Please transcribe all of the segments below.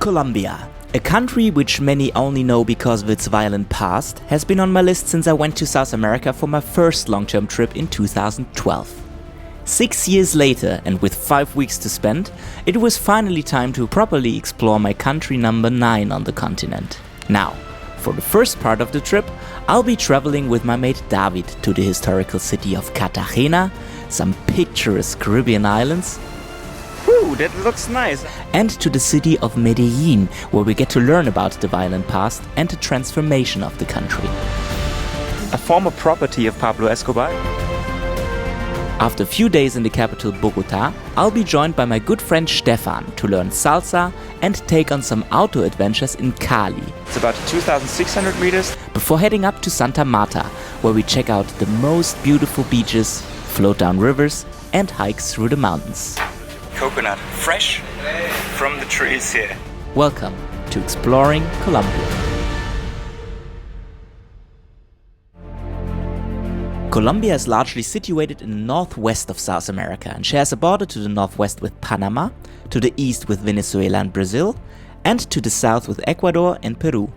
Colombia, a country which many only know because of its violent past, has been on my list since I went to South America for my first long-term trip in 2012. 6 years later, and with 5 weeks to spend, it was finally time to properly explore my country number 9 on the continent. Now, for the first part of the trip, I'll be traveling with my mate David to the historical city of Cartagena, some picturesque Caribbean islands, whew, that looks nice, and to the city of Medellin, where we get to learn about the violent past and the transformation of the country. A former property of Pablo Escobar. After a few days in the capital Bogota, I'll be joined by my good friend Stefan to learn salsa and take on some outdoor adventures in Cali. It's about 2,600 meters. Before heading up to Santa Marta, where we check out the most beautiful beaches, float down rivers and hikes through the mountains. Coconut, fresh from the trees here. Welcome to Exploring Colombia. Colombia is largely situated in the northwest of South America and shares a border to the northwest with Panama, to the east with Venezuela and Brazil, and to the south with Ecuador and Peru.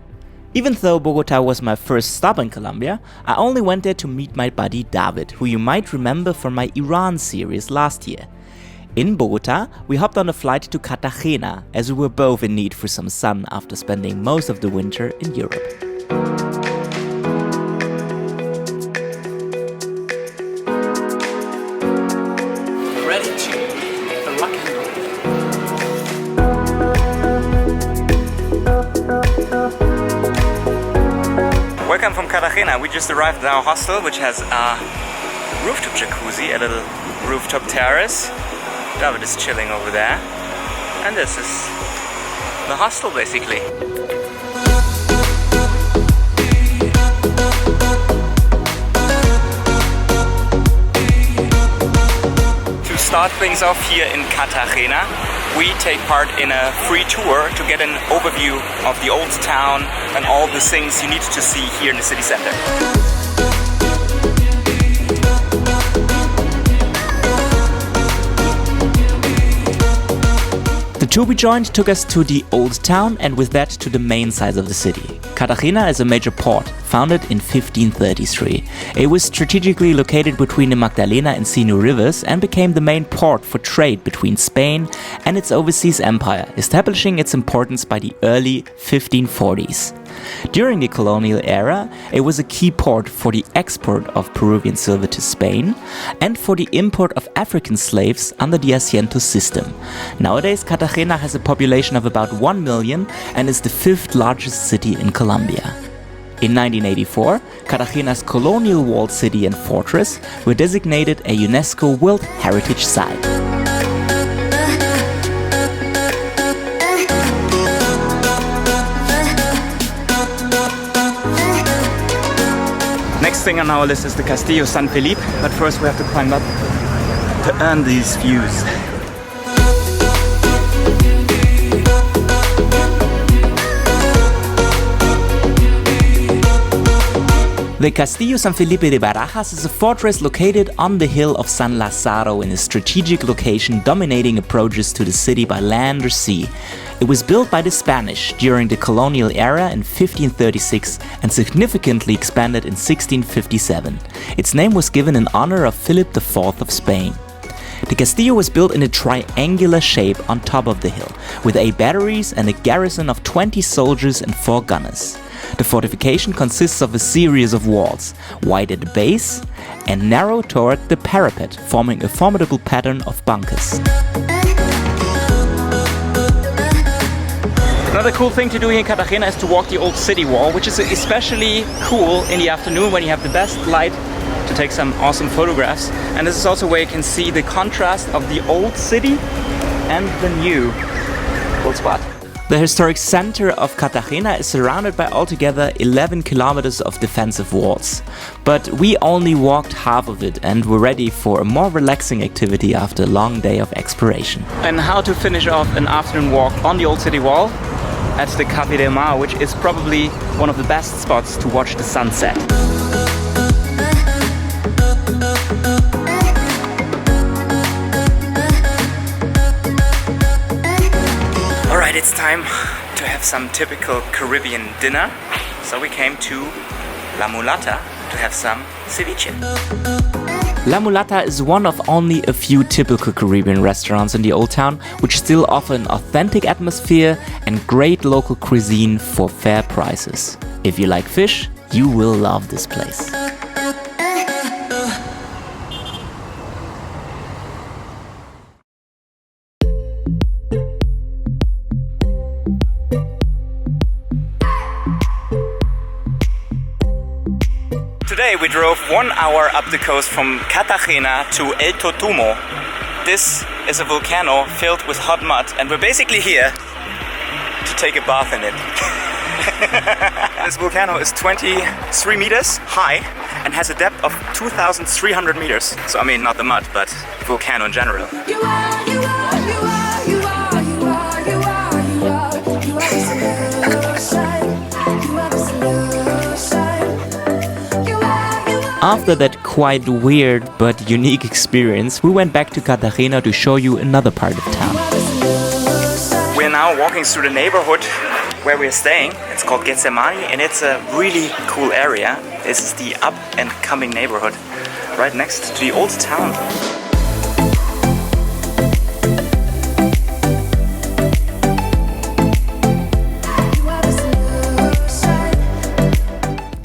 Even though Bogota was my first stop in Colombia, I only went there to meet my buddy David, who you might remember from my Iran series last year. In Bogota, we hopped on a flight to Cartagena, as we were both in need for some sun after spending most of the winter in Europe. Ready to the rock and roll. Welcome from Cartagena. We just arrived at our hostel, which has a rooftop jacuzzi, a little rooftop terrace. David is chilling over there, and this is the hostel basically. To start things off here in Cartagena, we take part in a free tour to get an overview of the old town and all the things you need to see here in the city center. The tour we joined took us to the old town and with that to the main sides of the city. Cartagena is a major port, founded in 1533. It was strategically located between the Magdalena and Sinu rivers and became the main port for trade between Spain and its overseas empire, establishing its importance by the early 1540s. During the colonial era, it was a key port for the export of Peruvian silver to Spain and for the import of African slaves under the Asiento system. Nowadays, Cartagena has a population of about 1 million and is the 5th largest city in Colombia. In 1984, Cartagena's colonial walled city and fortress were designated a UNESCO World Heritage Site. Next thing on our list is the Castillo San Felipe, but first we have to climb up to earn these views. The Castillo San Felipe de Barajas is a fortress located on the hill of San Lazaro in a strategic location dominating approaches to the city by land or sea. It was built by the Spanish during the colonial era in 1536 and significantly expanded in 1657. Its name was given in honor of Philip IV of Spain. The castillo was built in a triangular shape on top of the hill, with 8 batteries and a garrison of 20 soldiers and 4 gunners. The fortification consists of a series of walls, wide at the base and narrow toward the parapet, forming a formidable pattern of bunkers. Another cool thing to do here in Cartagena is to walk the old city wall, which is especially cool in the afternoon when you have the best light to take some awesome photographs. And this is also where you can see the contrast of the old city and the new. Cool spot. The historic center of Cartagena is surrounded by altogether 11 kilometers of defensive walls. But we only walked half of it and were ready for a more relaxing activity after a long day of exploration. And how to finish off an afternoon walk on the old city wall? At the Café del Mar, which is probably one of the best spots to watch the sunset. Alright, it's time to have some typical Caribbean dinner. So we came to La Mulata to have some ceviche. La Mulata is one of only a few typical Caribbean restaurants in the Old Town, which still offer an authentic atmosphere and great local cuisine for fair prices. If you like fish, you will love this place. Today we drove 1 hour up the coast from Cartagena to El Totumo. This is a volcano filled with hot mud, and we're basically here to take a bath in it. This volcano is 23 meters high and has a depth of 2,300 meters. So I mean not the mud, but the volcano in general. After that quite weird but unique experience, we went back to Cartagena to show you another part of town. We're now walking through the neighborhood where we're staying. It's called Getsemani, and it's a really cool area. This is the up and coming neighborhood right next to the old town.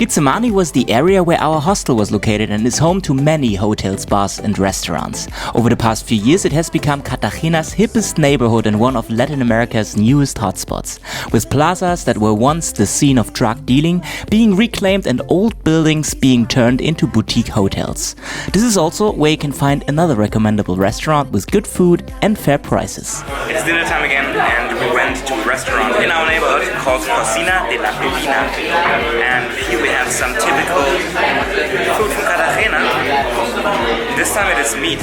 Getsemani was the area where our hostel was located and is home to many hotels, bars and restaurants. Over the past few years it has become Cartagena's hippest neighborhood and one of Latin America's newest hotspots, with plazas that were once the scene of drug dealing being reclaimed and old buildings being turned into boutique hotels. This is also where you can find another recommendable restaurant with good food and fair prices. It's dinner time again, and we went to a restaurant in our neighborhood called Cocina de la Colina, and here we have some typical food from Cartagena. This time it is meat.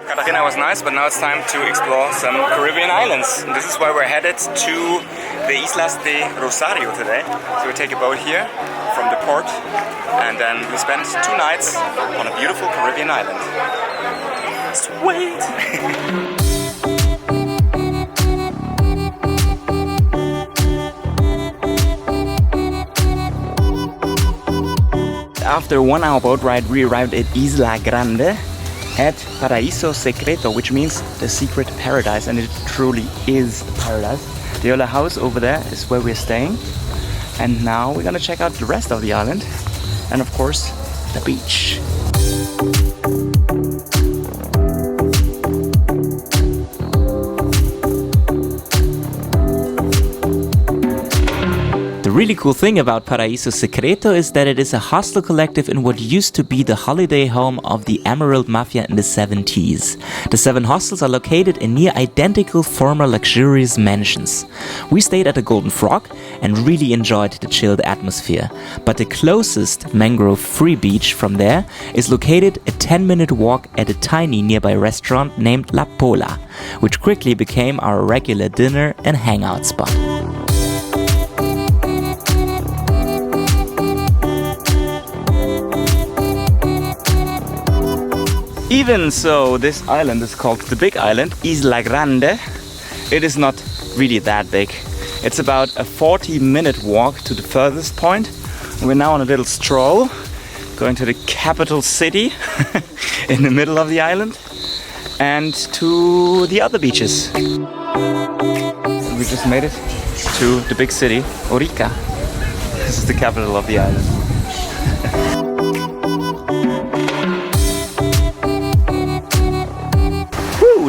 Cartagena was nice, but now it's time to explore some Caribbean islands. And this is why we're headed to the Islas de Rosario today. So we take a boat here from the port, and then we spend 2 nights on a beautiful Caribbean island. Sweet! After a 1 hour boat ride, we arrived at Isla Grande at Paraíso Secreto, which means the secret paradise, and it truly is a paradise. The other house over there is where we're staying, and now we're gonna check out the rest of the island and of course the beach. The really cool thing about Paraíso Secreto is that it is a hostel collective in what used to be the holiday home of the Emerald Mafia in the 70s. The 7 hostels are located in near identical former luxurious mansions. We stayed at the Golden Frog and really enjoyed the chilled atmosphere. But the closest mangrove-free beach from there is located a 10-minute walk at a tiny nearby restaurant named La Pola, which quickly became our regular dinner and hangout spot. Even so, this island is called the Big Island, Isla Grande. It is not really that big. It's about a 40-minute walk to the furthest point. We're now on a little stroll, going to the capital city in the middle of the island and to the other beaches. We just made it to the big city, Orica. This is the capital of the island.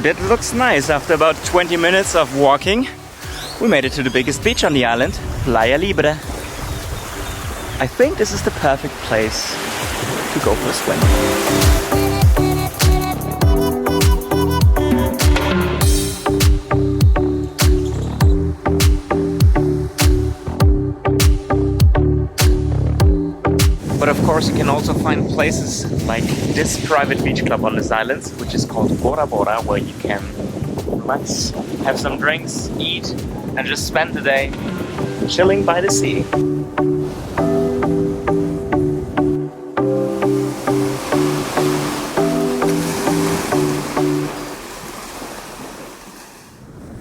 That looks nice. After about 20 minutes of walking, we made it to the biggest beach on the island, Playa Libre. I think this is the perfect place to go for a swim. But of course you can also find places like this private beach club on this island, which is called Bora Bora, where you can relax, have some drinks, eat, and just spend the day chilling by the sea.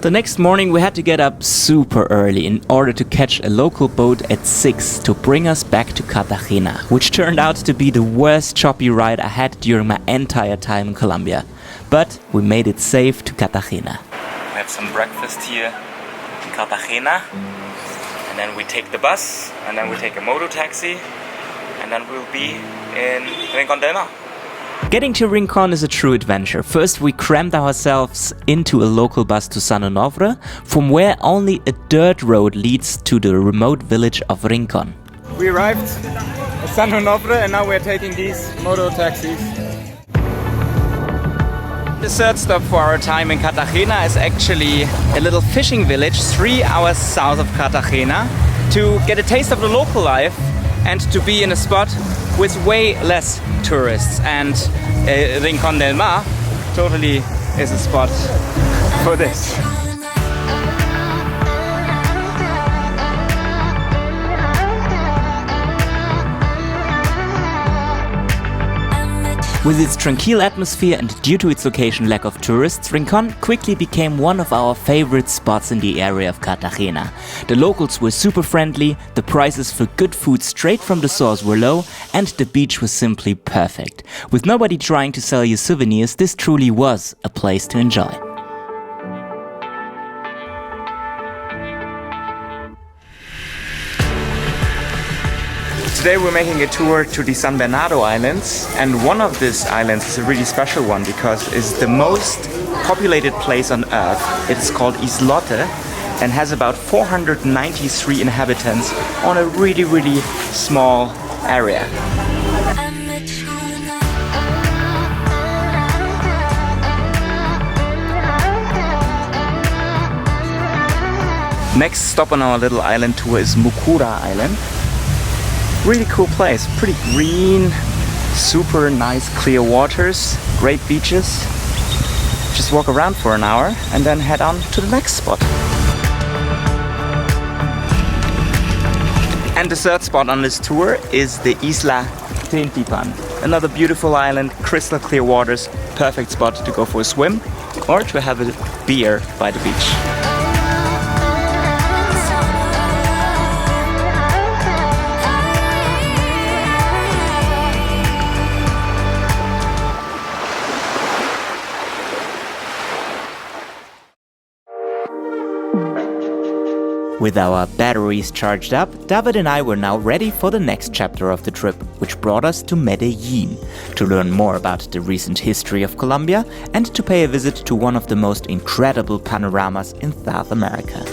The next morning we had to get up super early in order to catch a local boat at 6 to bring us back to Cartagena, which turned out to be the worst choppy ride I had during my entire time in Colombia. But we made it safe to Cartagena. We have some breakfast here in Cartagena, and then we take the bus, and then we take a moto taxi, and then we'll be in Rincon del Mar. Getting to Rincon is a true adventure. First we crammed ourselves into a local bus to San Onofre, from where only a dirt road leads to the remote village of Rincon. We arrived at San Onofre and now we're taking these moto taxis. The third stop for our time in Cartagena is actually a little fishing village 3 hours south of Cartagena, to get a taste of the local life and to be in a spot with way less tourists. And Rincon del Mar totally is a spot for this. With its tranquil atmosphere and due to its location lack of tourists, Rincon quickly became one of our favorite spots in the area of Cartagena. The locals were super friendly, the prices for good food straight from the source were low, and the beach was simply perfect. With nobody trying to sell you souvenirs, this truly was a place to enjoy. Today we're making a tour to the San Bernardo Islands, and one of these islands is a really special one because it's the most populated place on Earth. It's called Islote and has about 493 inhabitants on a really small area. Next stop on our little island tour is Mucura Island. Really cool place, pretty green, super nice clear waters, great beaches. Just walk around for an hour and then head on to the next spot. And the third spot on this tour is the Isla Tintipan. Another beautiful island, crystal clear waters, perfect spot to go for a swim or to have a beer by the beach. With our batteries charged up, David and I were now ready for the next chapter of the trip, which brought us to Medellin, to learn more about the recent history of Colombia and to pay a visit to one of the most incredible panoramas in South America.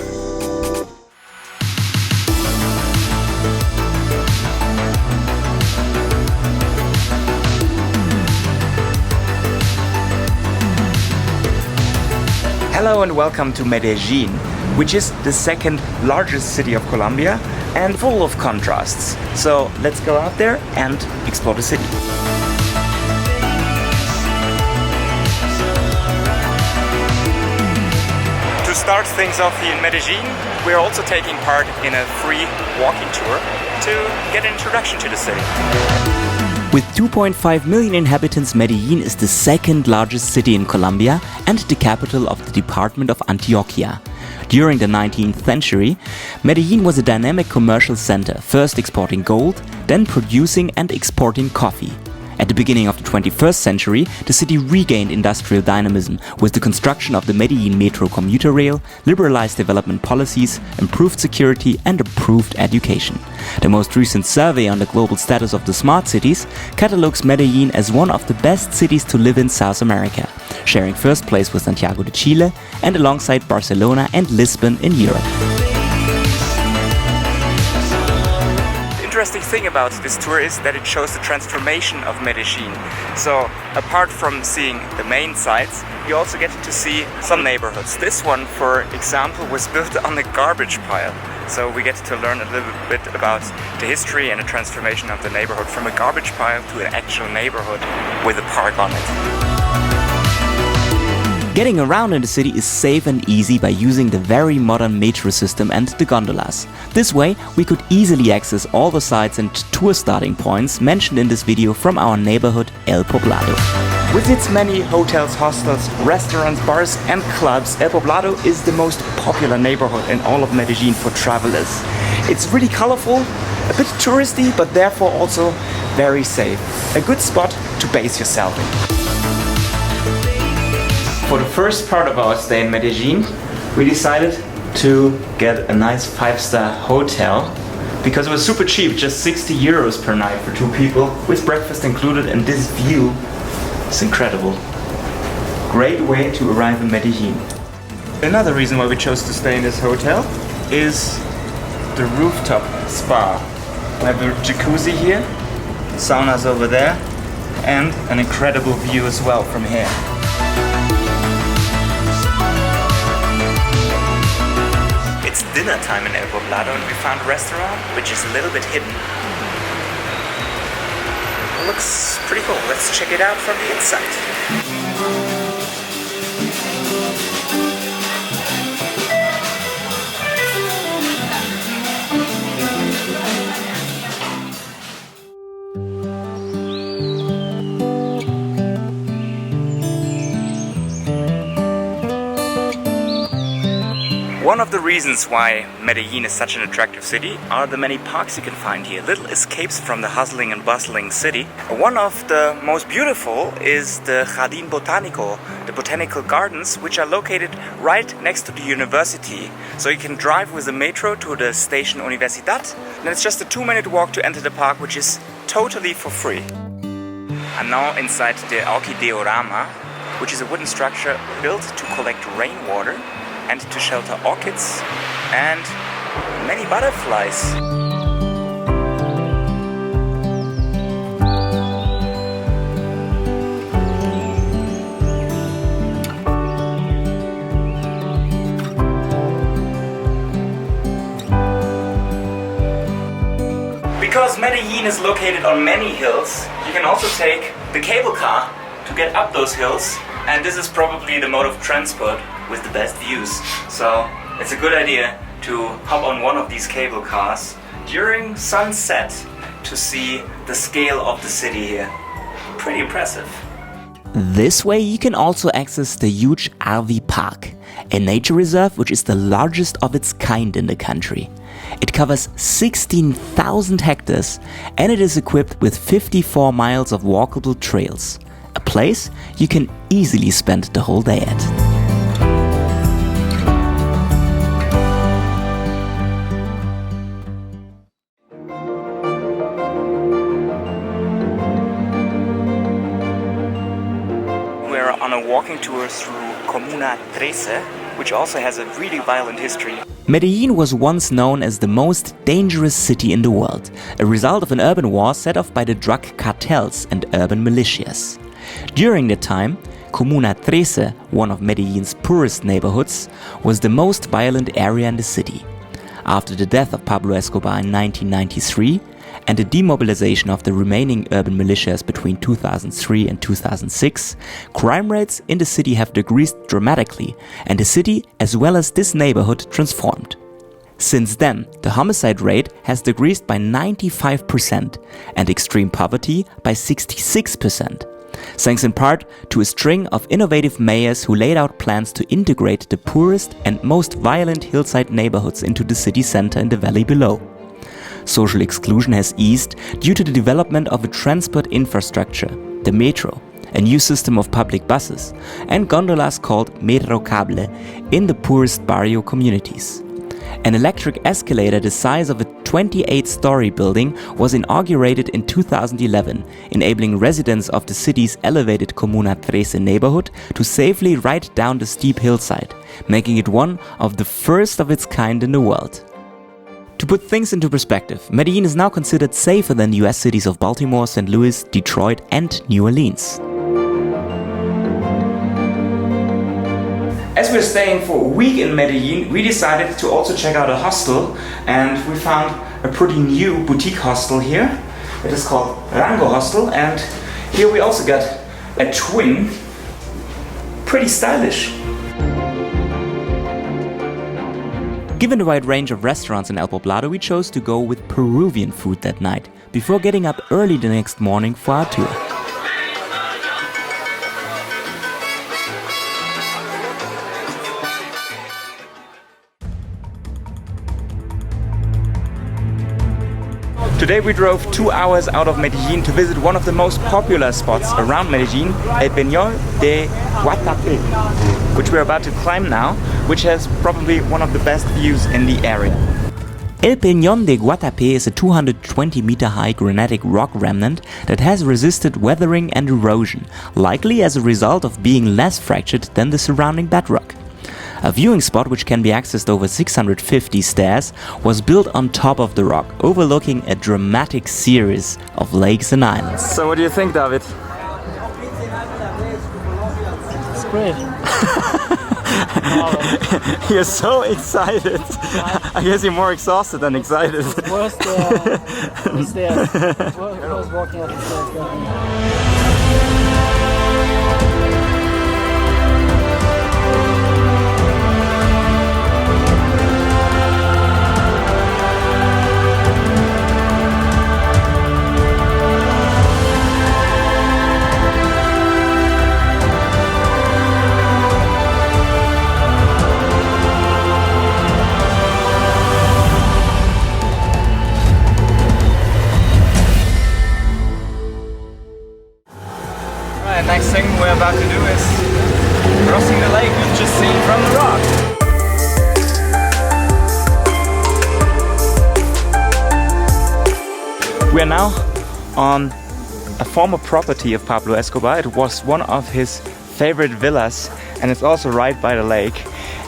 Hello and welcome to Medellin, which is the second largest city of Colombia and full of contrasts. So let's go out there and explore the city. To start things off here in Medellin, we're also taking part in a free walking tour to get an introduction to the city. With 2.5 million inhabitants, Medellin is the second largest city in Colombia and the capital of the department of Antioquia. During the 19th century, Medellin was a dynamic commercial center, first exporting gold, then producing and exporting coffee. At the beginning of the 21st century, the city regained industrial dynamism with the construction of the Medellin Metro commuter rail, liberalized development policies, improved security and improved education. The most recent survey on the global status of the smart cities catalogues Medellin as one of the best cities to live in South America, sharing first place with Santiago de Chile and alongside Barcelona and Lisbon in Europe. The interesting thing about this tour is that it shows the transformation of Medellin. So apart from seeing the main sites, you also get to see some neighborhoods. This one, for example, was built on a garbage pile. So we get to learn a little bit about the history and the transformation of the neighborhood from a garbage pile to an actual neighborhood with a park on it. Getting around in the city is safe and easy by using the very modern metro system and the gondolas. This way, we could easily access all the sites and tour starting points mentioned in this video from our neighborhood El Poblado. With its many hotels, hostels, restaurants, bars and clubs, El Poblado is the most popular neighborhood in all of Medellin for travelers. It's really colorful, a bit touristy, but therefore also very safe. A good spot to base yourself in. For the first part of our stay in Medellin, we decided to get a nice 5-star hotel because it was super cheap, just 60 euros per night for 2 people with breakfast included, and this view is incredible. Great way to arrive in Medellin. Another reason why we chose to stay in this hotel is the rooftop spa. We have a jacuzzi here, saunas over there, and an incredible view as well from here. It's dinner time in El Poblado and we found a restaurant which is a little bit hidden. It looks pretty cool. Let's check it out from the inside. One of the reasons why Medellin is such an attractive city are the many parks you can find here, little escapes from the hustling and bustling city. One of the most beautiful is the Jardín Botánico, the botanical gardens, which are located right next to the university. So you can drive with the metro to the station Universidad, and it's just a 2-minute walk to enter the park, which is totally for free. I'm now inside the Orchideorama, which is a wooden structure built to collect rainwater and to shelter orchids and many butterflies. Because Medellin is located on many hills, you can also take the cable car to get up those hills, and this is probably the mode of transport with the best views. So it's a good idea to hop on one of these cable cars during sunset to see the scale of the city here. Pretty impressive. This way you can also access the huge RV Park, a nature reserve which is the largest of its kind in the country. It covers 16,000 hectares and it is equipped with 54 miles of walkable trails. A place you can easily spend the whole day at. We're on a walking tour through Comuna 13, which also has a really violent history. Medellin was once known as the most dangerous city in the world, a result of an urban war set off by the drug cartels and urban militias. During that time, Comuna 13, one of Medellin's poorest neighborhoods, was the most violent area in the city. After the death of Pablo Escobar in 1993 and the demobilization of the remaining urban militias between 2003 and 2006, crime rates in the city have decreased dramatically and the city, as well as this neighborhood, transformed. Since then, the homicide rate has decreased by 95% and extreme poverty by 66%. Thanks in part to a string of innovative mayors who laid out plans to integrate the poorest and most violent hillside neighborhoods into the city center in the valley below. Social exclusion has eased due to the development of a transport infrastructure, the metro, a new system of public buses, and gondolas called Metrocable in the poorest barrio communities. An electric escalator the size of a 28-story building was inaugurated in 2011, enabling residents of the city's elevated Comuna 13 neighborhood to safely ride down the steep hillside, making it one of the first of its kind in the world. To put things into perspective, Medellin is now considered safer than the US cities of Baltimore, St. Louis, Detroit and New Orleans. As we're staying for a week in Medellin, we decided to also check out a hostel, and we found a pretty new boutique hostel here. It is called Rango Hostel, and here we also got a twin. Pretty stylish. Given the wide range of restaurants in El Poblado, we chose to go with Peruvian food that night, before getting up early the next morning for our tour. Today we drove 2 hours out of Medellin to visit one of the most popular spots around Medellin, El Peñol de Guatapé, which we're about to climb now, which has probably one of the best views in the area. El Peñón de Guatapé is a 220-meter high granitic rock remnant that has resisted weathering and erosion, likely as a result of being less fractured than the surrounding bedrock. A viewing spot which can be accessed over 650 stairs was built on top of the rock, overlooking a dramatic series of lakes and islands. So what do you think, David? It's great. You're so excited. I guess you're more exhausted than excited. Worst stairs. Worst walking up the stairs. Next thing we're about to do is crossing the lake we've just seen from the rock. We are now on a former property of Pablo Escobar. It was one of his favorite villas and it's also right by the lake.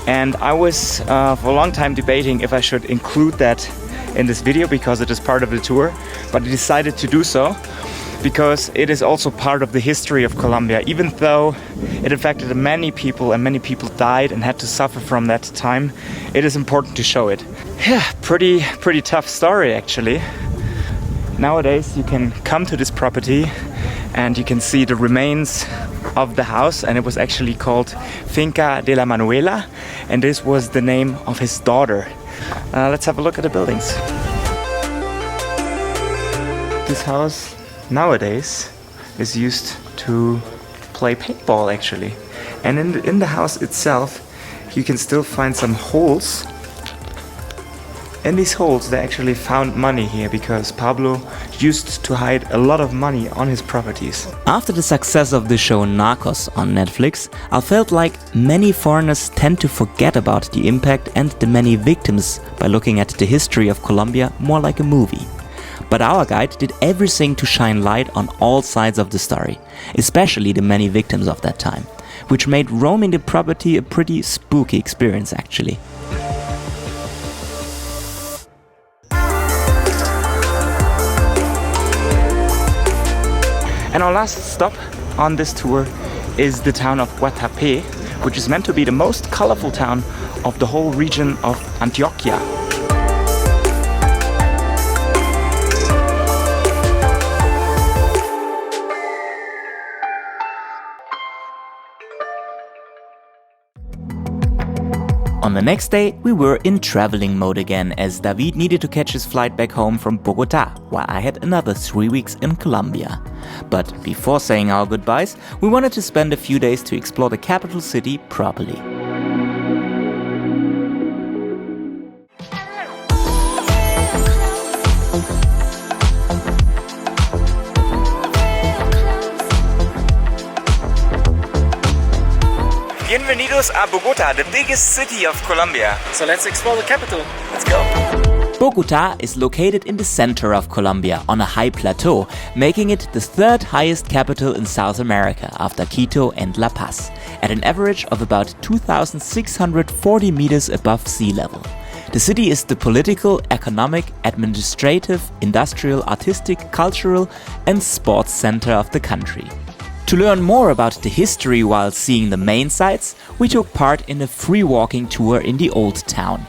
And I was for a long time debating if I should include that in this video because it is part of the tour, but I decided to do so because it is also part of the history of Colombia. Even though it affected many people and many people died and had to suffer from that time, it is important to show it. Yeah, pretty tough story actually. Nowadays you can come to this property and you can see the remains of the house, and it was actually called Finca de la Manuela, and this was the name of his daughter. Let's have a look at the buildings. This house nowadays is used to play paintball actually, and in the house itself you can still find some holes. In these holes they actually found money here because Pablo used to hide a lot of money on his properties. After the success of the show Narcos on Netflix, I felt like many foreigners tend to forget about the impact and the many victims by looking at the history of Colombia more like a movie. But our guide did everything to shine light on all sides of the story, especially the many victims of that time, which made roaming the property a pretty spooky experience actually. And our last stop on this tour is the town of Guatapé, which is meant to be the most colorful town of the whole region of Antioquia. On the next day, we were in traveling mode again as David needed to catch his flight back home from Bogota, while I had another 3 weeks in Colombia. But before saying our goodbyes, we wanted to spend a few days to explore the capital city properly. Bienvenidos a Bogota, the biggest city of Colombia. So let's explore the capital. Let's go. Bogota is located in the center of Colombia on a high plateau, making it the third highest capital in South America after Quito and La Paz, at an average of about 2,640 meters above sea level. The city is the political, economic, administrative, industrial, artistic, cultural and sports center of the country. To learn more about the history while seeing the main sites, we took part in a free walking tour in the old town.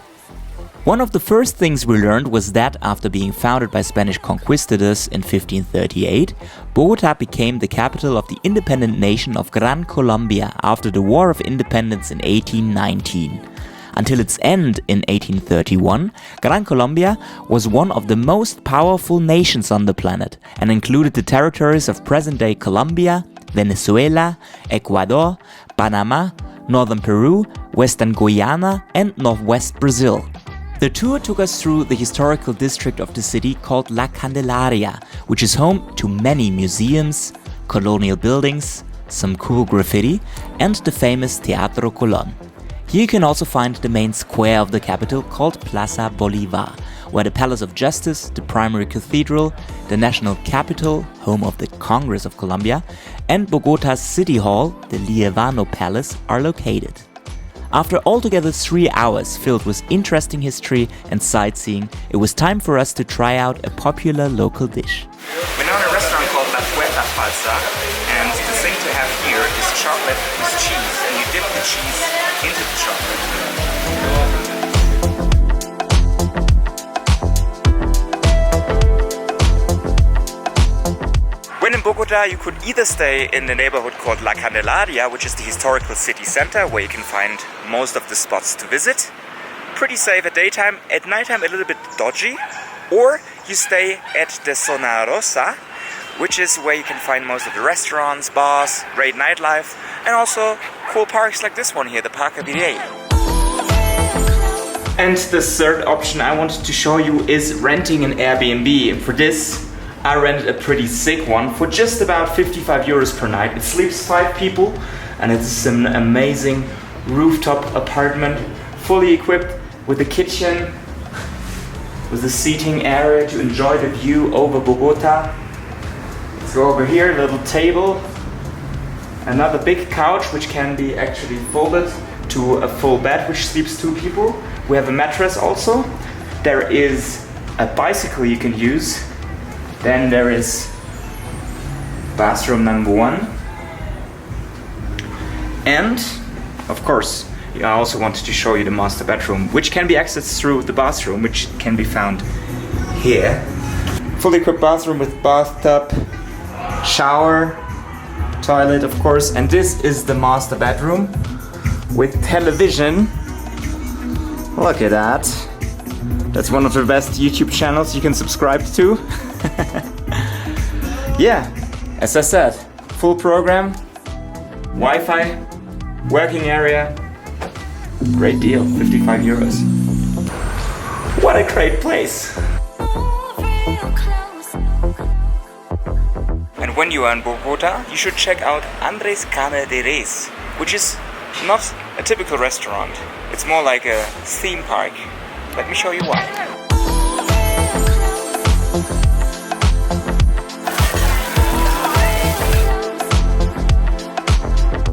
One of the first things we learned was that after being founded by Spanish conquistadors in 1538, Bogota became the capital of the independent nation of Gran Colombia after the War of Independence in 1819. Until its end in 1831, Gran Colombia was one of the most powerful nations on the planet and included the territories of present-day Colombia, Venezuela, Ecuador, Panama, northern Peru, western Guyana and northwest Brazil. The tour took us through the historical district of the city called La Candelaria, which is home to many museums, colonial buildings, some cool graffiti, and the famous Teatro Colón. Here you can also find the main square of the capital called Plaza Bolivar, where the Palace of Justice, the primary cathedral, the national capital, home of the Congress of Colombia, and Bogota's City Hall, the Liévano Palace, are located. After altogether 3 hours filled with interesting history and sightseeing, it was time for us to try out a popular local dish. We're now in a restaurant called La Puerta Falsa, and the thing to have here is chocolate with cheese, and you dip the cheese into the chocolate. When in Bogota, you could either stay in the neighborhood called La Candelaria, which is the historical city center where you can find most of the spots to visit. Pretty safe at daytime, at nighttime a little bit dodgy. Or you stay at the Zona Rosa, which is where you can find most of the restaurants, bars, great nightlife, and also cool parks like this one here, the Parque Virey. And the third option I wanted to show you is renting an Airbnb. And for this, I rented a pretty sick one for just about 55 euros per night. It sleeps 5 people and it's an amazing rooftop apartment, fully equipped with a kitchen, with a seating area to enjoy the view over Bogota. Let's go over here, a little table, another big couch which can be actually folded to a full bed which sleeps 2 people. We have a mattress also. There is a bicycle you can use. Then there is bathroom number 1. And of course, I also wanted to show you the master bedroom, which can be accessed through the bathroom, which can be found here. Fully equipped bathroom with bathtub, shower, toilet of course, and this is the master bedroom with television. Look at that. That's one of the best YouTube channels you can subscribe to. Yeah, as I said, full program, Wi-Fi, working area, great deal, 55 euros. What a great place! And when you are in Bogota, you should check out Andres Cane de Res, which is not a typical restaurant. It's more like a theme park. Let me show you why.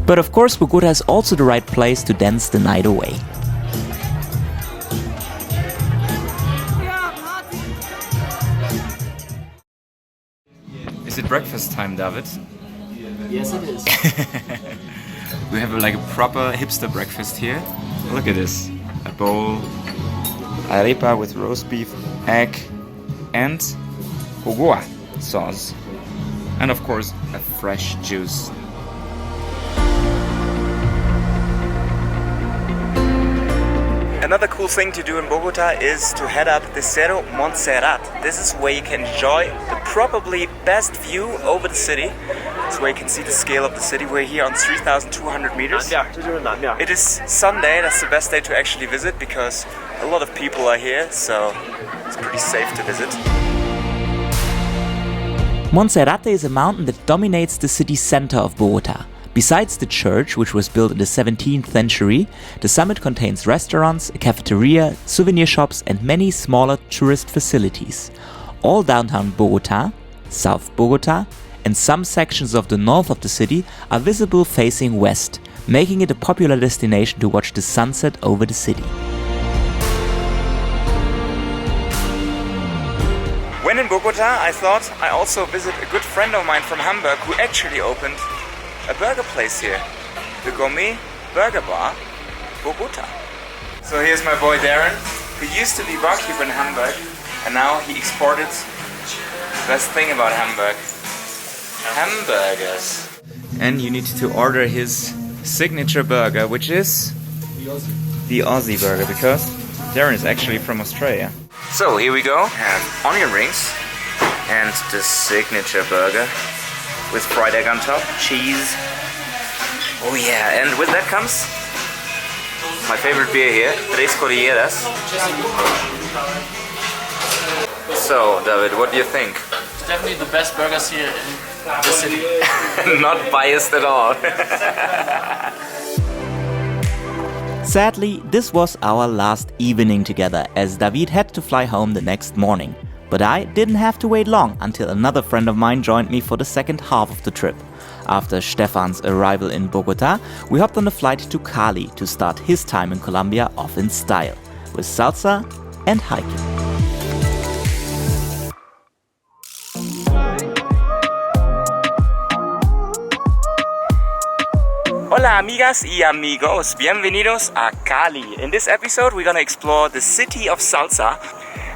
But of course, Bogota is also the right place to dance the night away. Is it breakfast time, David? Yes, it is. We have like a proper hipster breakfast here. Look at this. A bowl, arepa with roast beef, egg, and jogoa sauce. And of course, a fresh juice. Another cool thing to do in Bogota is to head up the Cerro Montserrat. This is where you can enjoy the probably best view over the city. It's where you can see the scale of the city. We're here on 3,200 meters. It is Sunday, that's the best day to actually visit because a lot of people are here, so it's pretty safe to visit. Monserrate is a mountain that dominates the city center of Bogota. Besides the church, which was built in the 17th century, the summit contains restaurants, a cafeteria, souvenir shops and many smaller tourist facilities. All downtown Bogota, South Bogota and some sections of the north of the city are visible facing west, making it a popular destination to watch the sunset over the city. When in Bogota, I thought I also visit a good friend of mine from Hamburg who actually opened a burger place here, the Gourmet Burger Bar, Bogota. So here's my boy Darren, who used to be barkeeper in Hamburg, and now he exported the best thing about Hamburg, hamburgers. And you need to order his signature burger, which is the Aussie burger, because Darren is actually from Australia. So here we go, have onion rings and the signature burger with fried egg on top, cheese. Oh yeah, and with that comes My favorite beer here, Tres Cordilleras. So, David, what do you think? It's definitely the best burgers here in the city. Not biased at all. Sadly, this was our last evening together as David had to fly home the next morning. But I didn't have to wait long until another friend of mine joined me for the second half of the trip. After Stefan's arrival in Bogota, we hopped on a flight to Cali to start his time in Colombia off in style, with salsa and hiking. Hola amigas y amigos, bienvenidos a Cali. In this episode we're gonna explore the city of salsa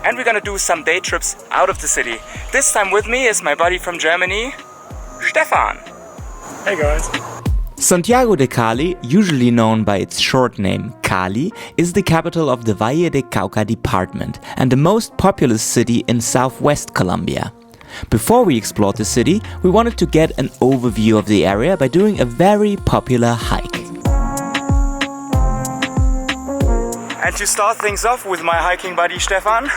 and we're gonna do some day trips out of the city. This time with me is my buddy from Germany, Stefan. Hey guys. Santiago de Cali, usually known by its short name Cali, is the capital of the Valle de Cauca department and the most populous city in southwest Colombia. Before we explored the city, we wanted to get an overview of the area by doing a very popular hike. And to start things off with my hiking buddy Stefan,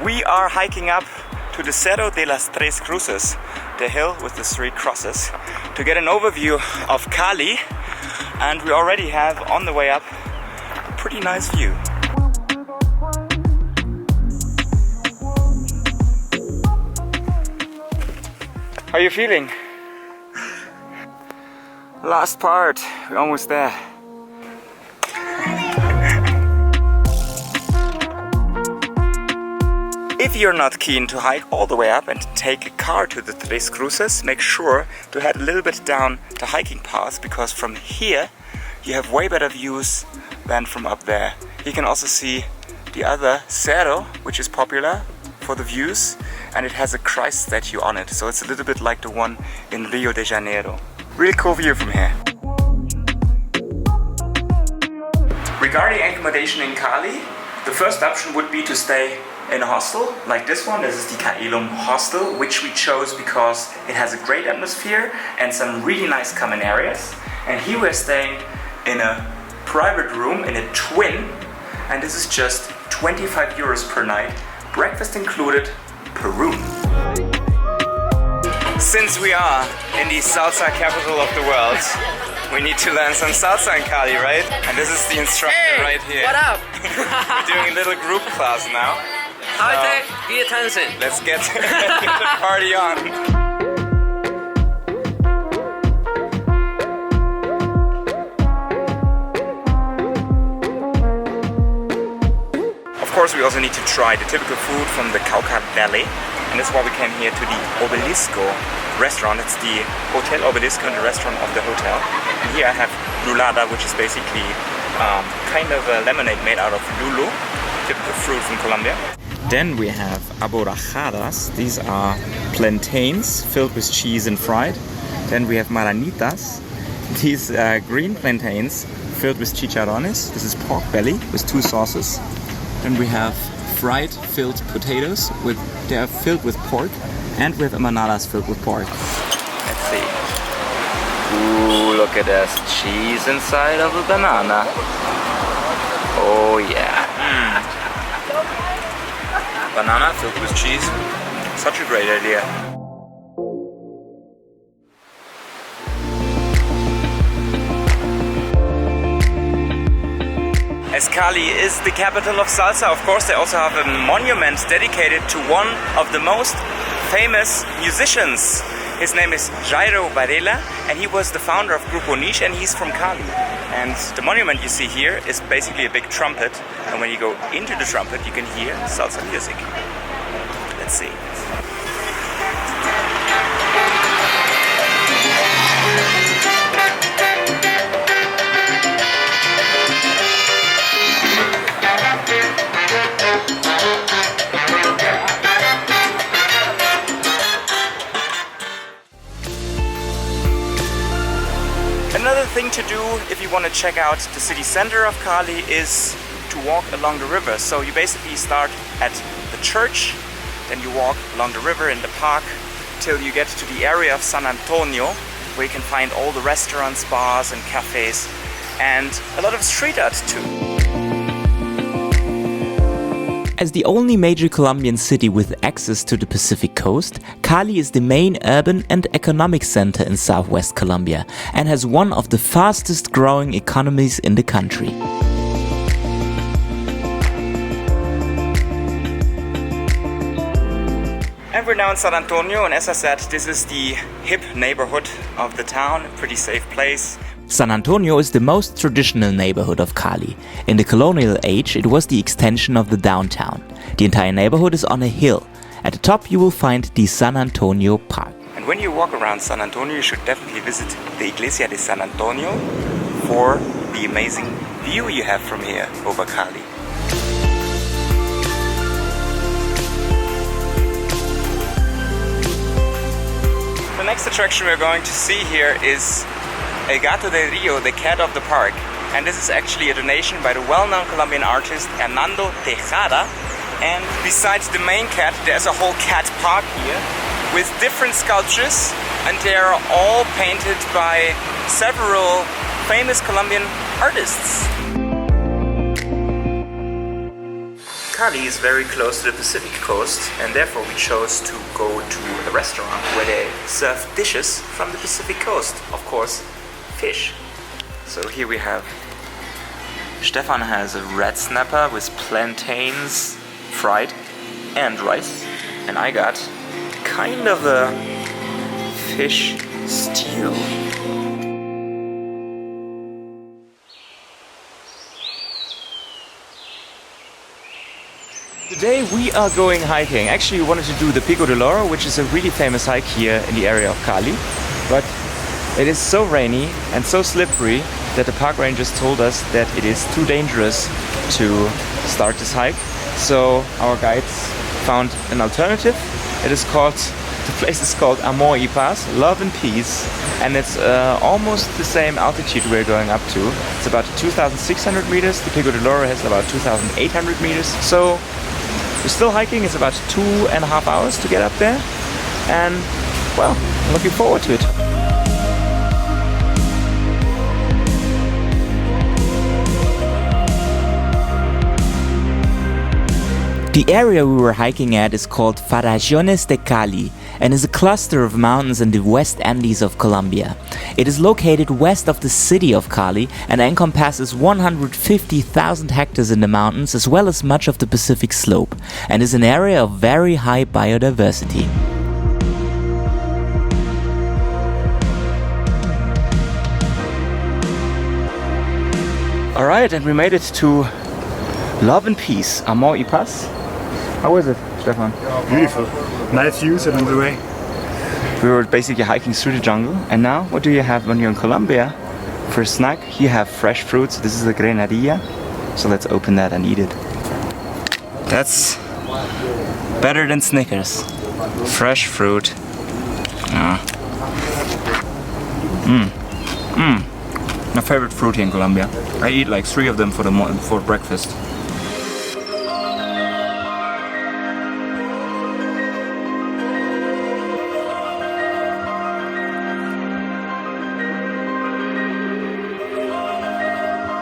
we are hiking up to the Cerro de las Tres Cruces, the hill with the three crosses, to get an overview of Cali, and we already have on the way up a pretty nice view. How are you feeling? Last part, we're almost there. If you're not keen to hike all the way up and take a car to the Tres Cruces, make sure to head a little bit down the hiking path, because from here you have way better views than from up there. You can also see the other cerro, which is popular for the views, and it has a Christ statue on it, so it's a little bit like the one in Rio de Janeiro. Really cool view from here. Regarding accommodation in Cali, the first option would be to stay in a hostel like this one. This is the Caelum hostel, which we chose because it has a great atmosphere and some really nice common areas. And here we're staying in a private room, in a twin, and this is just 25 euros per night, breakfast included, per room. Since we are in the salsa capital of the world, we need to learn some salsa in Cali, right? And this is the instructor right here. What up? We're doing a little group class now. Outtakes, pay attention. Let's get the party on. Of course, we also need to try the typical food from the Cauca Valley, and that's why we came here to the Obelisco restaurant. It's the Hotel Obelisco and the restaurant of the hotel. And here I have lulada, which is basically kind of a lemonade made out of lulo, typical fruit from Colombia. Then we have aborrajadas. These are plantains filled with cheese and fried. Then we have maranitas. These are green plantains filled with chicharrones. This is pork belly with two sauces. Then we have fried filled potatoes. They are filled with pork. And we have empanadas filled with pork. Let's see. Ooh, look at this. Cheese inside of a banana. Oh yeah. Banana filled with cheese. Such a great idea. As Cali is the capital of salsa, of course they also have a monument dedicated to one of the most famous musicians. His name is Jairo Varela, and he was the founder of Grupo Niche, and he's from Cali. And the monument you see here is basically a big trumpet, and when you go into the trumpet you can hear salsa music. Let's see. Another thing to do if you want to check out the city center of Cali is to walk along the river. So you basically start at the church, then you walk along the river in the park till you get to the area of San Antonio, where you can find all the restaurants, bars and cafes and a lot of street art too. As the only major Colombian city with access to the Pacific coast, Cali is the main urban and economic center in southwest Colombia and has one of the fastest growing economies in the country. And we're now in San Antonio, and as I said, this is the hip neighborhood of the town, a pretty safe place. San Antonio is the most traditional neighborhood of Cali. In the colonial age, it was the extension of the downtown. The entire neighborhood is on a hill. At the top you will find the San Antonio Park. And when you walk around San Antonio, you should definitely visit the Iglesia de San Antonio for the amazing view you have from here over Cali. The next attraction we're going to see here is El Gato del Rio, the cat of the park. And this is actually a donation by the well-known Colombian artist Hernando Tejada. And besides the main cat, there's a whole cat park here with different sculptures, and they are all painted by several famous Colombian artists. Cali is very close to the Pacific coast, and therefore we chose to go to a restaurant where they serve dishes from the Pacific coast. Of course, fish. So here we have Stefan has a red snapper with plantains fried and rice, and I got kind of a fish stew. Today we are going hiking. Actually we wanted to do the Pico del Oro, which is a really famous hike here in the area of Cali, but it is so rainy and so slippery that the park rangers told us that it is too dangerous to start this hike. So our guides found an alternative. The place is called Amor y Paz, Love and Peace, and it's almost the same altitude we're going up to. It's about 2,600 meters. The Pico del Oro has about 2,800 meters. So we're still hiking. It's about 2.5 hours to get up there, and well, I'm looking forward to it. The area we were hiking at is called Farallones de Cali and is a cluster of mountains in the West Andes of Colombia. It is located west of the city of Cali and encompasses 150,000 hectares in the mountains as well as much of the Pacific slope, and is an area of very high biodiversity. Alright, and we made it to Love and Peace, Amor y Paz. How was it, Stefan? Beautiful. Nice views along the way. We were basically hiking through the jungle, and now what do you have when you're in Colombia? For a snack, you have fresh fruits. This is a grenadilla, so let's open that and eat it. That's better than Snickers. Fresh fruit. My favorite fruit here in Colombia. I eat like 3 of them for breakfast.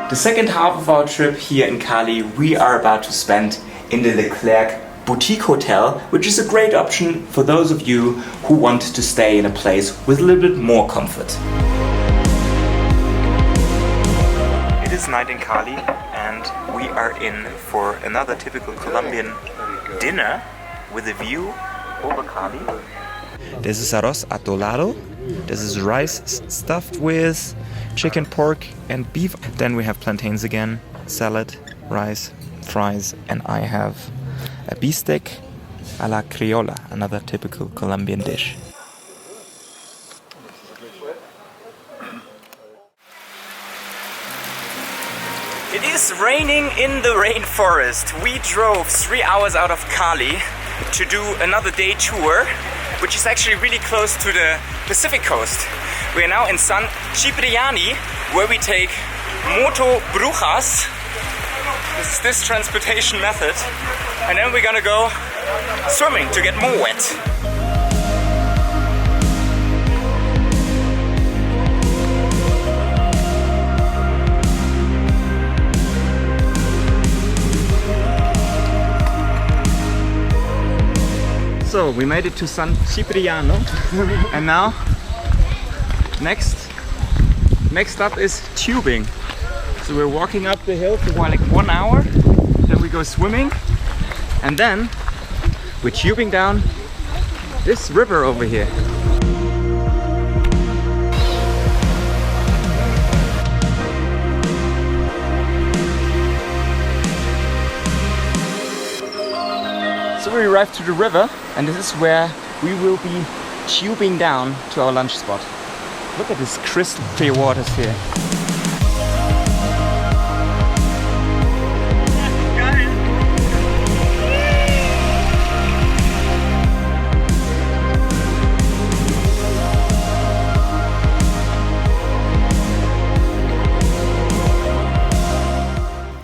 The second half of our trip here in Cali we are about to spend in the Leclerc Boutique Hotel, which is a great option for those of you who want to stay in a place with a little bit more comfort. It is night in Cali and we are in for another typical Colombian dinner with a view over Cali. This is arroz atolado. This is rice stuffed with chicken, pork and beef. Then we have plantains again, salad, rice, fries, and I have a bistec a la criolla, another typical Colombian dish. It is raining in the rainforest. We drove 3 hours out of Cali to do another day tour, which is actually really close to the Pacific coast. We are now in San Cipriani, where we take moto brujas. This is this transportation method. And then we're gonna go swimming to get more wet. So we made it to San Cipriano, and now next up is tubing. So we're walking up the hill for like 1 hour, then we go swimming, and then we're tubing down this river over here. So we arrived to the river, and this is where we will be tubing down to our lunch spot. Look at this crystal clear waters here.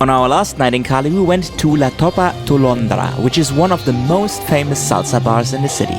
On our last night in Cali, we went to La Topa Tolondra, which is one of the most famous salsa bars in the city.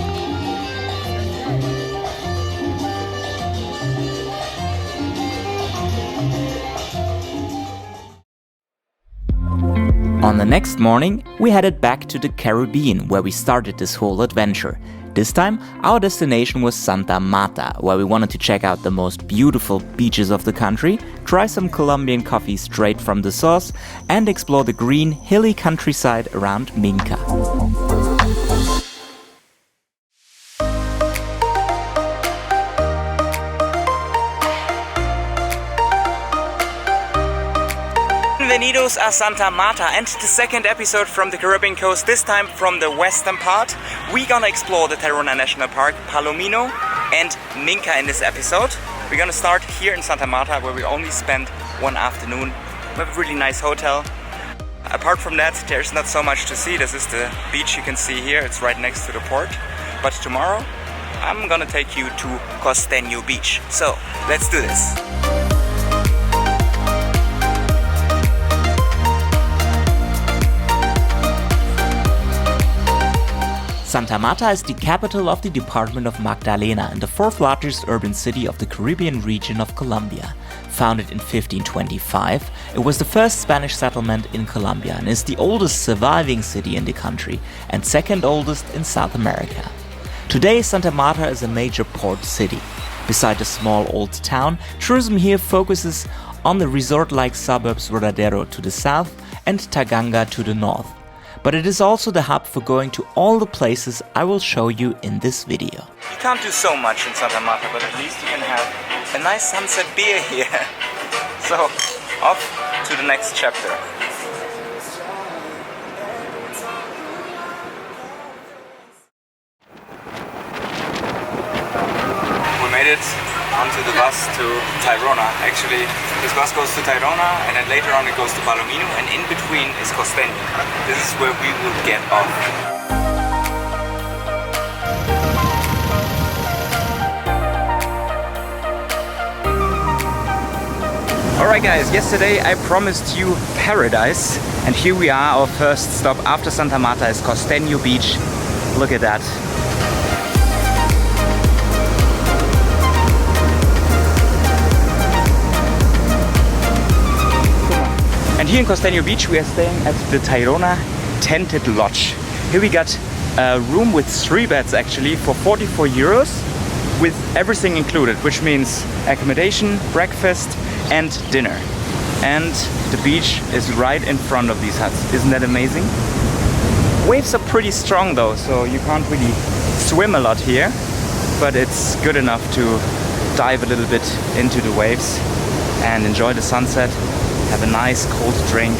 On the next morning, we headed back to the Caribbean, where we started this whole adventure. This time, our destination was Santa Marta, where we wanted to check out the most beautiful beaches of the country, try some Colombian coffee straight from the source, and explore the green, hilly countryside around Minca. Bienvenidos a Santa Marta, and the second episode from the Caribbean coast, this time from the western part. We're gonna explore the Tayrona National Park, Palomino and Minca in this episode. We're gonna start here in Santa Marta, where we only spent one afternoon. We have a really nice hotel. Apart from that, there's not so much to see. This is the beach you can see here, it's right next to the port. But tomorrow, I'm gonna take you to Costeno Beach. So, let's do this. Santa Marta is the capital of the department of Magdalena and the fourth largest urban city of the Caribbean region of Colombia. Founded in 1525, it was the first Spanish settlement in Colombia and is the oldest surviving city in the country and second oldest in South America. Today, Santa Marta is a major port city. Beside the small old town, tourism here focuses on the resort-like suburbs Rodadero to the south and Taganga to the north. But it is also the hub for going to all the places I will show you in this video. You can't do so much in Santa Marta, but at least you can have a nice sunset beer here. So, off to the next chapter. We made it onto the bus to Tayrona. Actually, this bus goes to Tayrona, and then later on it goes to Palomino, and in between is Costeno. This is where we will get off. Alright guys, yesterday I promised you paradise, and here we are. Our first stop after Santa Marta is Costeno Beach. Look at that. And here in Costeno Beach we are staying at the Tayrona Tented Lodge. Here we got a room with 3 beds actually for 44 euros with everything included, which means accommodation, breakfast and dinner. And the beach is right in front of these huts. Isn't that amazing? Waves are pretty strong though, so you can't really swim a lot here, but it's good enough to dive a little bit into the waves and enjoy the sunset. Have a nice cold drink.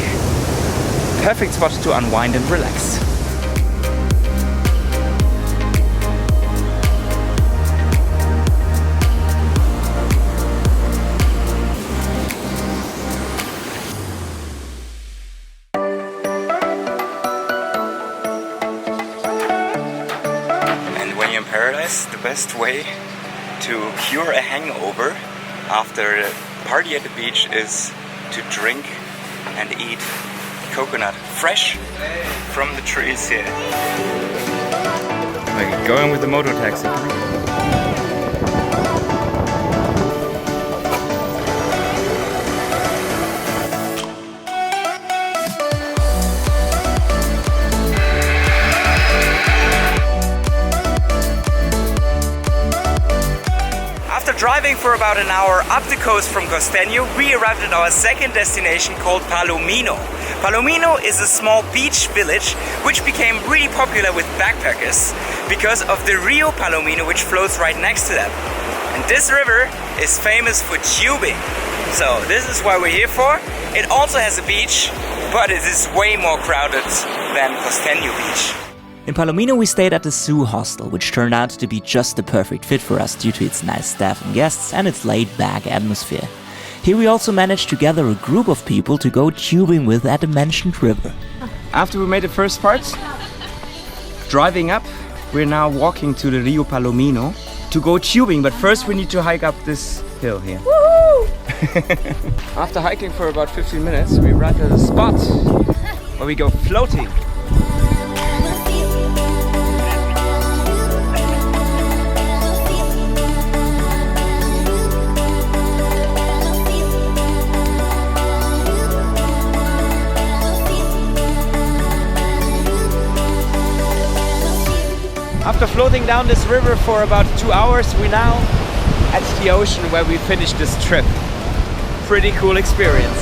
Perfect spot to unwind and relax. And when you're in paradise, the best way to cure a hangover after a party at the beach is to drink and eat coconut fresh from the trees here. We're going with the motor taxi. driving for about an hour up the coast from Costeno, we arrived at our second destination called Palomino. Palomino is a small beach village which became really popular with backpackers because of the Rio Palomino, which flows right next to them. And this river is famous for tubing. So this is what we're here for. It also has a beach, but it is way more crowded than Costeno Beach. In Palomino we stayed at the Zoo Hostel, which turned out to be just the perfect fit for us due to its nice staff and guests and its laid-back atmosphere. Here we also managed to gather a group of people to go tubing with at the mentioned river. After we made the first part, driving up, we're now walking to the Rio Palomino to go tubing, but first we need to hike up this hill here. Woohoo! After hiking for about 15 minutes, we arrived at a spot where we go floating. After floating down this river for about 2 hours, we're now at the ocean where we finished this trip. Pretty cool experience.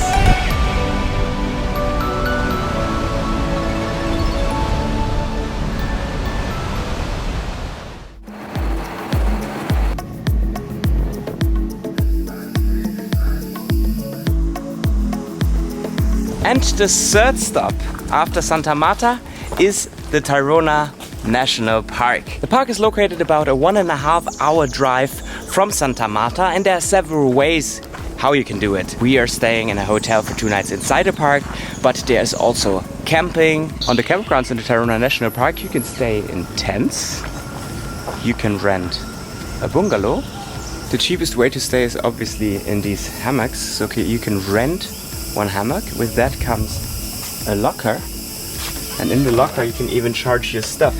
And the third stop after Santa Marta is the Tayrona National Park. The park is located about a 1.5 hour drive from Santa Marta, and there are several ways how you can do it. We are staying in a hotel for 2 nights inside the park, but there's also camping. On the campgrounds in the Tayrona National Park you can stay in tents. You can rent a bungalow. The cheapest way to stay is obviously in these hammocks. So you can rent one hammock. With that comes a locker. And in the locker you can even charge your stuff.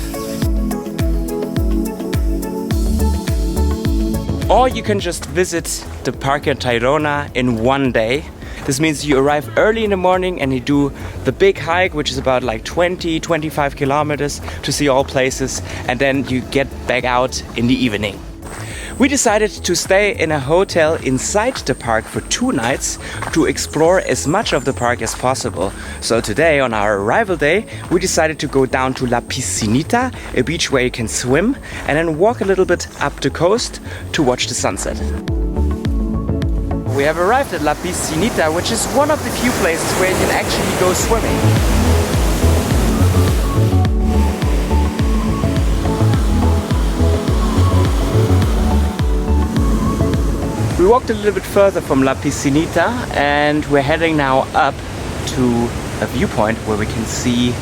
Or you can just visit the park at Tayrona in one day. This means you arrive early in the morning and you do the big hike, which is about like 20-25 kilometers to see all places, and then you get back out in the evening. We decided to stay in a hotel inside the park for 2 nights to explore as much of the park as possible. So today, on our arrival day, we decided to go down to La Piscinita, a beach where you can swim, and then walk a little bit up the coast to watch the sunset. We have arrived at La Piscinita, which is one of the few places where you can actually go swimming. We walked a little bit further from La Piscinita and we're heading now up to a viewpoint where we can see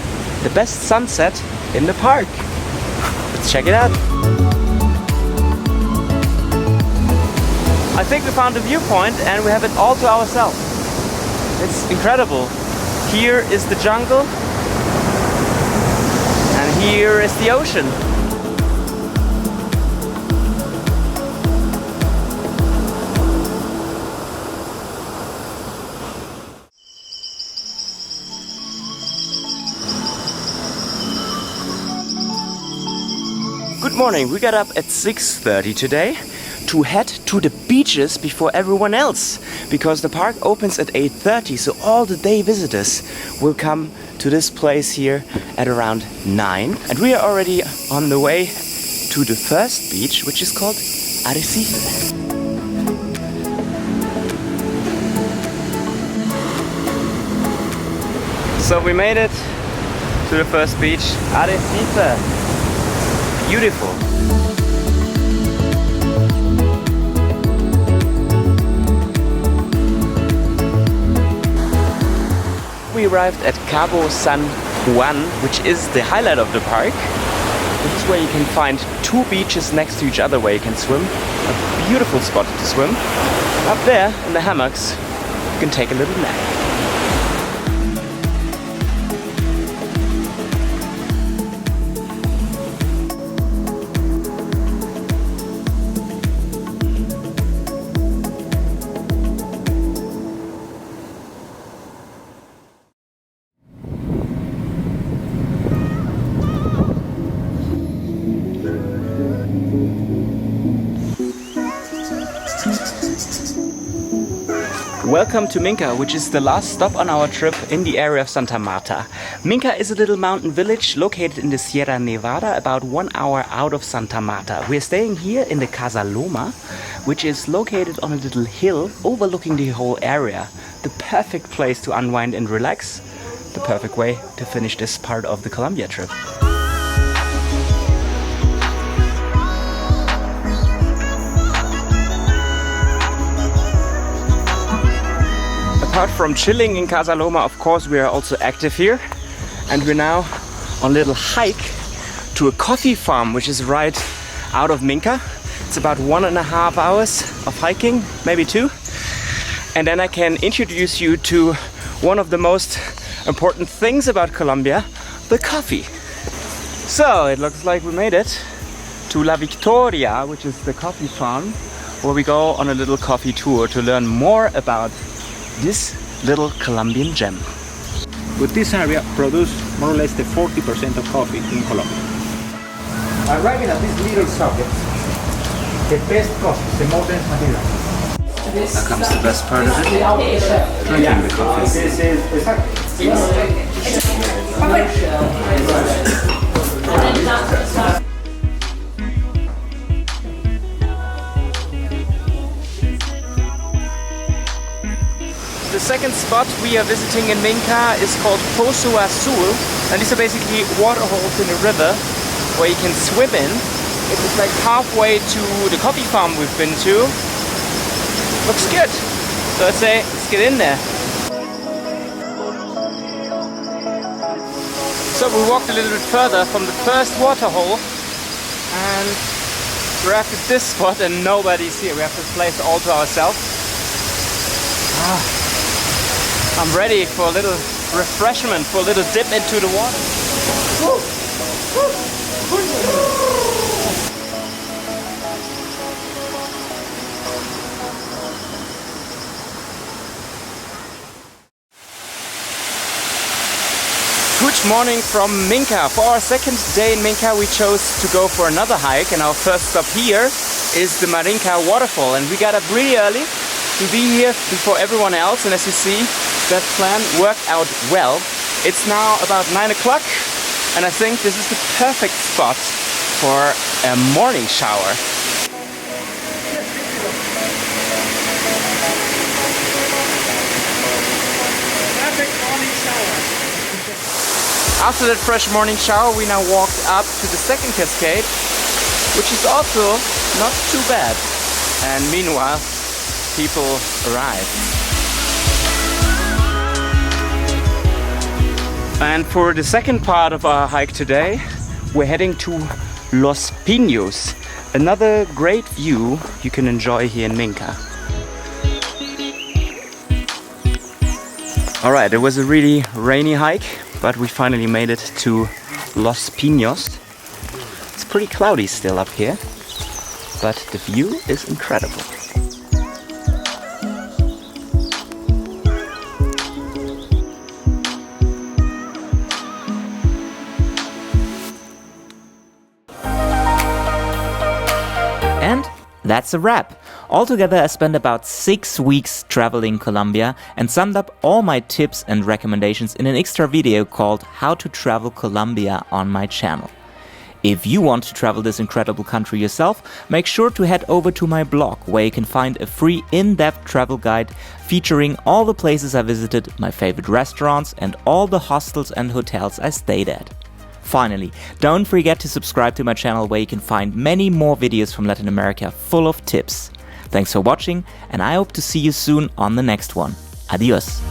the best sunset in the park. Let's check it out. I think we found a viewpoint and we have it all to ourselves. It's incredible. Here is the jungle and here is the ocean. Good morning, we got up at 6:30 today to head to the beaches before everyone else, because the park opens at 8:30, so all the day visitors will come to this place here at around 9. And we are already on the way to the first beach, which is called Arrecife. So we made it to the first beach, Arrecife. Beautiful. We arrived at Cabo San Juan, which is the highlight of the park. This is where you can find 2 beaches next to each other where you can swim. A beautiful spot to swim. Up there in the hammocks, you can take a little nap. Welcome to Minca, which is the last stop on our trip in the area of Santa Marta. Minca is a little mountain village located in the Sierra Nevada, about 1 hour out of Santa Marta. We're staying here in the Casa Loma, which is located on a little hill overlooking the whole area. The perfect place to unwind and relax. The perfect way to finish this part of the Colombia trip. Apart from chilling in Casa Loma, of course, we are also active here. And we're now on a little hike to a coffee farm, which is right out of Minca. It's about 1.5 hours of hiking, maybe 2. And then I can introduce you to one of the most important things about Colombia, the coffee. So it looks like we made it to La Victoria, which is the coffee farm, where we go on a little coffee tour to learn more about this little Colombian gem. But this area produces more or less the 40% of coffee in Colombia. Arriving at this little socket, the best coffee, the most dense material. Now comes the best part of it, drinking the coffee. This is exactly. The second spot we are visiting in Minca is called Pozo Azul, and these are basically water holes in a river where you can swim in. It is like halfway to the coffee farm we've been to. Looks good. So I'd say let's get in there. So we walked a little bit further from the first water hole and we're at this spot and nobody's here. We have this place all to ourselves. I'm ready for a little refreshment, for a little dip into the water. Good morning from Minca. For our second day in Minca, we chose to go for another hike, and our first stop here is the Minca waterfall, and we got up really early to be here before everyone else, and as you see, that plan worked out well. It's now about 9 o'clock and I think this is the perfect spot for a morning shower. Perfect morning shower. After that fresh morning shower, we now walked up to the second cascade, which is also not too bad. And meanwhile, people arrive. And for the second part of our hike today, we're heading to Los Pinos, another great view you can enjoy here in Minca. Alright, it was a really rainy hike, but we finally made it to Los Pinos. It's pretty cloudy still up here, but the view is incredible. And that's a wrap. Altogether, I spent about 6 weeks traveling Colombia and summed up all my tips and recommendations in an extra video called How to Travel Colombia on my channel. If you want to travel this incredible country yourself, make sure to head over to my blog where you can find a free in-depth travel guide featuring all the places I visited, my favorite restaurants and all the hostels and hotels I stayed at. Finally, don't forget to subscribe to my channel where you can find many more videos from Latin America full of tips. Thanks for watching, and I hope to see you soon on the next one. Adios!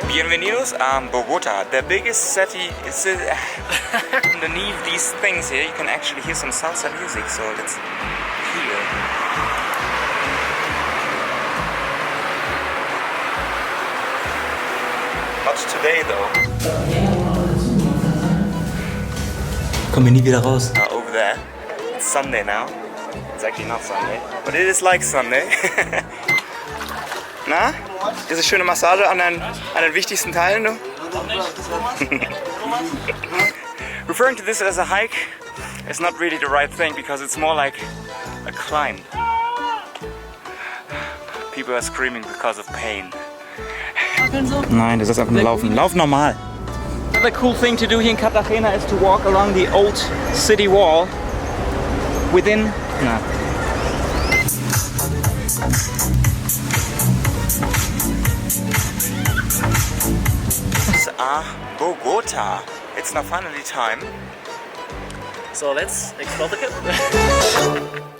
Bienvenidos a Bogota. The biggest city is underneath these things here. You can actually hear some salsa music, so let's hear. Not today though. Kommen wir nie wieder raus. Over there. It's Sunday now. It's actually not Sunday, but it is like Sunday. Na? Diese schöne Massage an den wichtigsten Teilen, du? Referring to this as a hike is not really the right thing because it's more like a climb. People are screaming because of pain. Nein, das ist einfach nur Laufen. Lauf normal. Another cool thing to do here in Cartagena is to walk along the old city wall within. Bogota. It's now finally time. So let's explore the